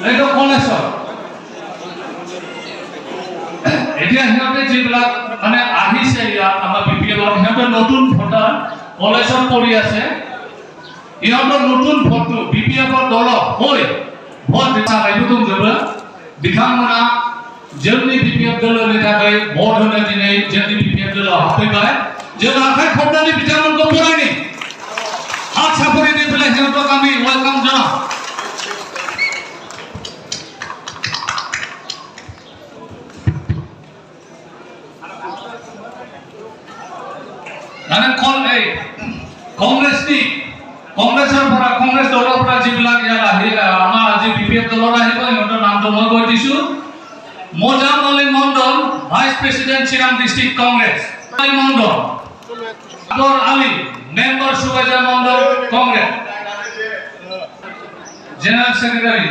এইটো কলেজৰ এতিয়া সিহঁতে যিবিলাক মানে আহিছে ইয়াত আমাৰ বিপিএলৰ সিহঁতে নতুন ভোটাৰ কলেজত পঢ়ি আছে ইহঁতৰ নতুন ভোটটো বিপিএফৰ দলত হৈ ভোট দিছা এইটো তুমি বিধানমনা যেমনি বিপিএফ দলৰ নেতাকে ভোট হলে দিনে যেমনি বিপিএফ দলৰ হাতে পায় যে আশাই খবরানি বিধানমন্ত্রী পড়ায়নি হাত সাপড়ি দিয়ে ফেলে সিহঁতক আমি ওয়েলকাম জানাও মানে কংগ্ৰেছৰ পৰা কংগ্ৰেছ দলৰ পৰা যিবিলাক ইয়াত আহিল আমাৰ আজি বিপিএফ দলৰ আহিব সিহঁতৰ নামটো মই কৈ দিছো Mozam Ali Mondal vice president Chirang district Congress Ali Mondal আগৰ Ali member Subaidar Mondal Congress general secretary